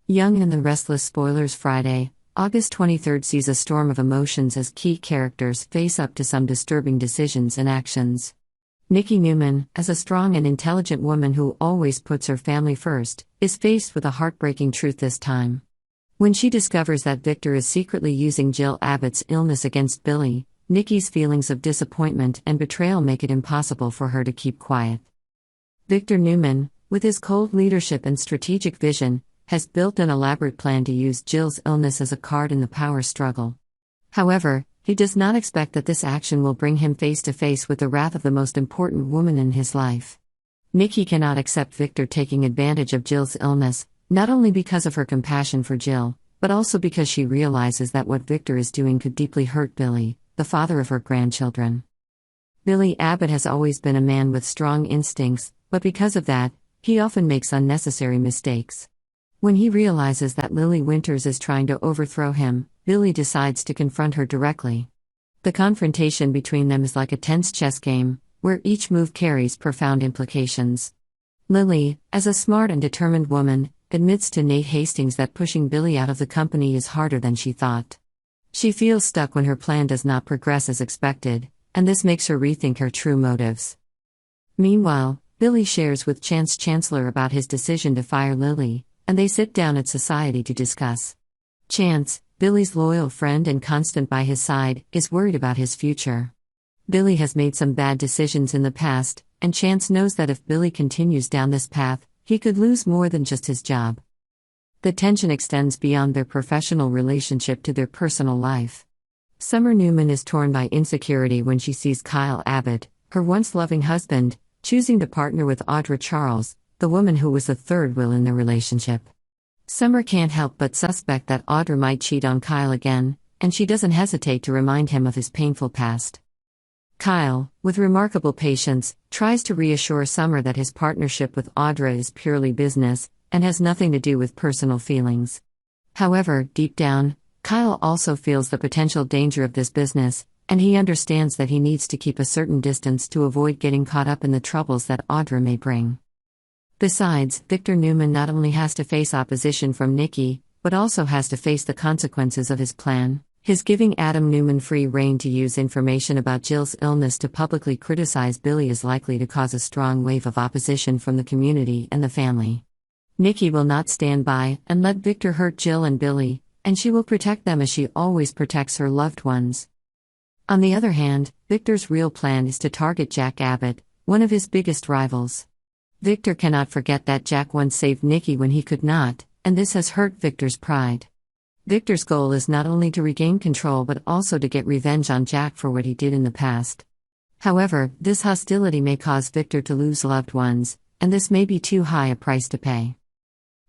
Young and the Restless spoilers Friday, August 23 sees a storm of emotions as key characters face up to some disturbing decisions and actions. Nikki Newman, as a strong and intelligent woman who always puts her family first, is faced with a heartbreaking truth this time. When she discovers that Victor is secretly using Jill Abbott's illness against Billy, Nikki's feelings of disappointment and betrayal make it impossible for her to keep quiet. Victor Newman, with his cold leadership and strategic vision, has built an elaborate plan to use Jill's illness as a card in the power struggle. However, he does not expect that this action will bring him face to face with the wrath of the most important woman in his life. Nikki cannot accept Victor taking advantage of Jill's illness, not only because of her compassion for Jill, but also because she realizes that what Victor is doing could deeply hurt Billy, the father of her grandchildren. Billy Abbott has always been a man with strong instincts, but because of that, he often makes unnecessary mistakes. When he realizes that Lily Winters is trying to overthrow him, Billy decides to confront her directly. The confrontation between them is like a tense chess game, where each move carries profound implications. Lily, as a smart and determined woman, admits to Nate Hastings that pushing Billy out of the company is harder than she thought. She feels stuck when her plan does not progress as expected, and this makes her rethink her true motives. Meanwhile, Billy shares with Chance Chancellor about his decision to fire Lily, and they sit down at society to discuss. Chance, Billy's loyal friend and constant by his side, is worried about his future. Billy has made some bad decisions in the past, and Chance knows that if Billy continues down this path, he could lose more than just his job. The tension extends beyond their professional relationship to their personal life. Summer Newman is torn by insecurity when she sees Kyle Abbott, her once loving husband, choosing to partner with Audra Charles, the woman who was the third wheel in their relationship. Summer can't help but suspect that Audra might cheat on Kyle again, and she doesn't hesitate to remind him of his painful past. Kyle, with remarkable patience, tries to reassure Summer that his partnership with Audra is purely business, and has nothing to do with personal feelings. However, deep down, Kyle also feels the potential danger of this business, and he understands that he needs to keep a certain distance to avoid getting caught up in the troubles that Audra may bring. Besides, Victor Newman not only has to face opposition from Nikki, but also has to face the consequences of his plan. His giving Adam Newman free rein to use information about Jill's illness to publicly criticize Billy is likely to cause a strong wave of opposition from the community and the family. Nikki will not stand by and let Victor hurt Jill and Billy, and she will protect them as she always protects her loved ones. On the other hand, Victor's real plan is to target Jack Abbott, one of his biggest rivals. Victor cannot forget that Jack once saved Nikki when he could not, and this has hurt Victor's pride. Victor's goal is not only to regain control but also to get revenge on Jack for what he did in the past. However, this hostility may cause Victor to lose loved ones, and this may be too high a price to pay.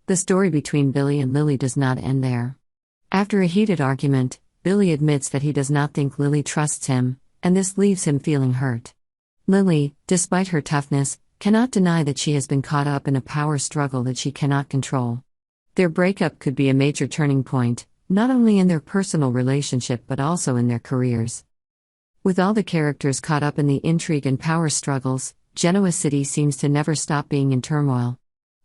The story between Billy and Lily does not end there. After a heated argument, Billy admits that he does not think Lily trusts him, and this leaves him feeling hurt. Lily, despite her toughness, cannot deny that she has been caught up in a power struggle that she cannot control. Their breakup could be a major turning point, not only in their personal relationship but also in their careers. With all the characters caught up in the intrigue and power struggles, Genoa City seems to never stop being in turmoil.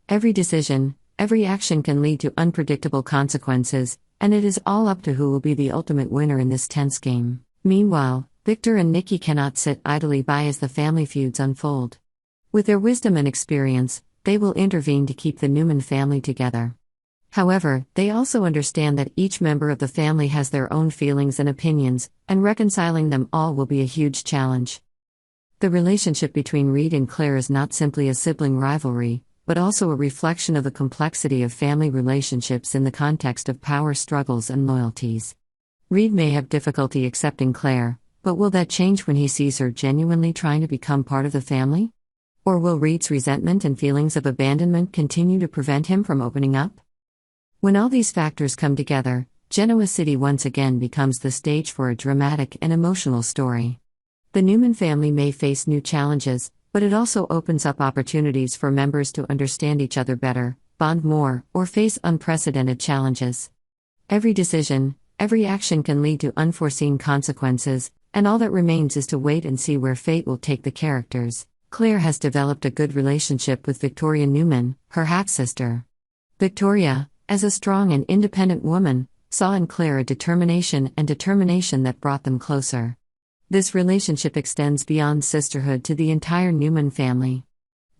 Every decision, every action can lead to unpredictable consequences, and it is all up to who will be the ultimate winner in this tense game. Meanwhile, Victor and Nikki cannot sit idly by as the family feuds unfold. With their wisdom and experience, they will intervene to keep the Newman family together. However, they also understand that each member of the family has their own feelings and opinions, and reconciling them all will be a huge challenge. The relationship between Reed and Claire is not simply a sibling rivalry, but also a reflection of the complexity of family relationships in the context of power struggles and loyalties. Reed may have difficulty accepting Claire, but will that change when he sees her genuinely trying to become part of the family? Or will Reed's resentment and feelings of abandonment continue to prevent him from opening up? When all these factors come together, Genoa City once again becomes the stage for a dramatic and emotional story. The Newman family may face new challenges, but it also opens up opportunities for members to understand each other better, bond more, or face unprecedented challenges. Every decision, every action can lead to unforeseen consequences, and all that remains is to wait and see where fate will take the characters. Claire has developed a good relationship with Victoria Newman, her half-sister. Victoria, as a strong and independent woman, saw in Claire a determination that brought them closer. This relationship extends beyond sisterhood to the entire Newman family.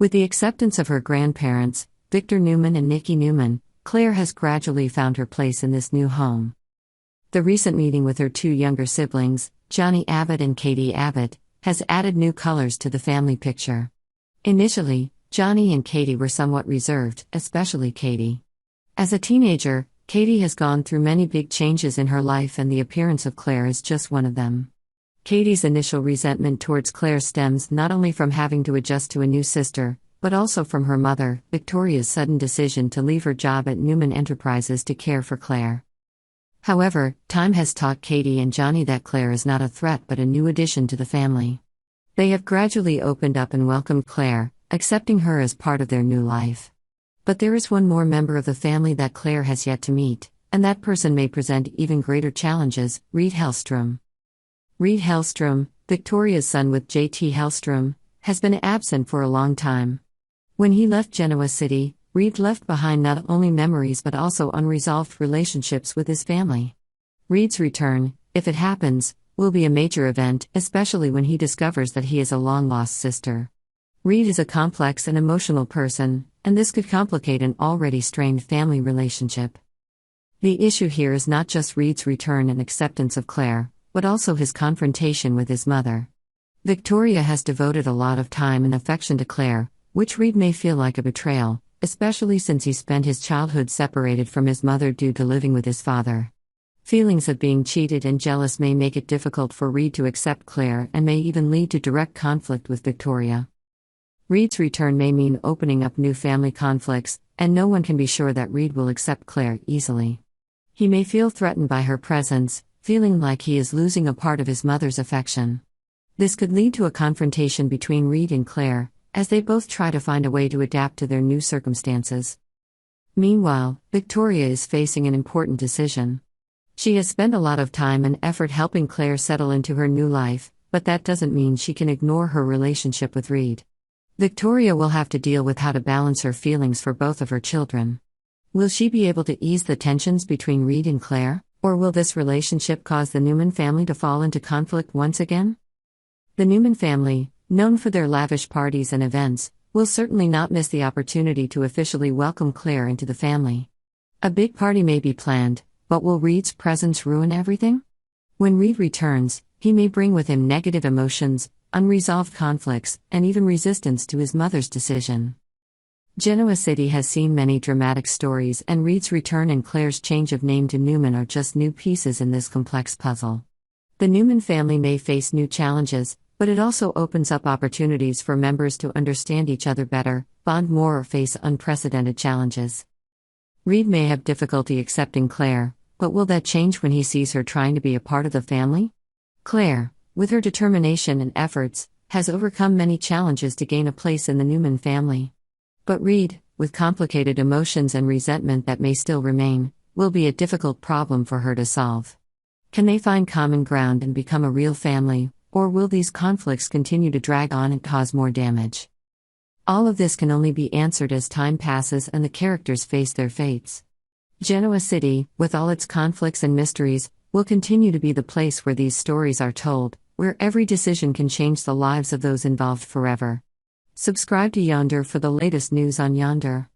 With the acceptance of her grandparents, Victor Newman and Nikki Newman, Claire has gradually found her place in this new home. The recent meeting with her two younger siblings, Johnny Abbott and Katie Abbott, has added new colors to the family picture. Initially, Johnny and Katie were somewhat reserved, especially Katie. As a teenager, Katie has gone through many big changes in her life, and the appearance of Claire is just one of them. Katie's initial resentment towards Claire stems not only from having to adjust to a new sister, but also from her mother, Victoria's sudden decision to leave her job at Newman Enterprises to care for Claire. However, time has taught Katie and Johnny that Claire is not a threat but a new addition to the family. They have gradually opened up and welcomed Claire, accepting her as part of their new life. But there is one more member of the family that Claire has yet to meet, and that person may present even greater challenges: Reed Hellstrom. Reed Hellstrom, Victoria's son with J.T. Hellstrom, has been absent for a long time. When he left Genoa City, Reed left behind not only memories but also unresolved relationships with his family. Reed's return, if it happens, will be a major event, especially when he discovers that he is a long-lost sister. Reed is a complex and emotional person, and this could complicate an already strained family relationship. The issue here is not just Reed's return and acceptance of Claire, but also his confrontation with his mother. Victoria has devoted a lot of time and affection to Claire, which Reed may feel like a betrayal, especially since he spent his childhood separated from his mother due to living with his father. Feelings of being cheated and jealous may make it difficult for Reed to accept Claire and may even lead to direct conflict with Victoria. Reed's return may mean opening up new family conflicts, and no one can be sure that Reed will accept Claire easily. He may feel threatened by her presence, feeling like he is losing a part of his mother's affection. This could lead to a confrontation between Reed and Claire, as they both try to find a way to adapt to their new circumstances. Meanwhile, Victoria is facing an important decision. She has spent a lot of time and effort helping Claire settle into her new life, but that doesn't mean she can ignore her relationship with Reed. Victoria will have to deal with how to balance her feelings for both of her children. Will she be able to ease the tensions between Reed and Claire, or will this relationship cause the Newman family to fall into conflict once again? The Newman family, known for their lavish parties and events, will certainly not miss the opportunity to officially welcome Claire into the family. A big party may be planned, but will Reed's presence ruin everything? When Reed returns, he may bring with him negative emotions, unresolved conflicts, and even resistance to his mother's decision. Genoa City has seen many dramatic stories, and Reed's return and Claire's change of name to Newman are just new pieces in this complex puzzle. The Newman family may face new challenges, but it also opens up opportunities for members to understand each other better, bond more, or face unprecedented challenges. Reed may have difficulty accepting Claire, but will that change when he sees her trying to be a part of the family? Claire, with her determination and efforts, has overcome many challenges to gain a place in the Newman family. But Reed, with complicated emotions and resentment that may still remain, will be a difficult problem for her to solve. Can they find common ground and become a real family, or will these conflicts continue to drag on and cause more damage? All of this can only be answered as time passes and the characters face their fates. Genoa City, with all its conflicts and mysteries, will continue to be the place where these stories are told, where every decision can change the lives of those involved forever. Subscribe to Yonder for the latest news on Yonder.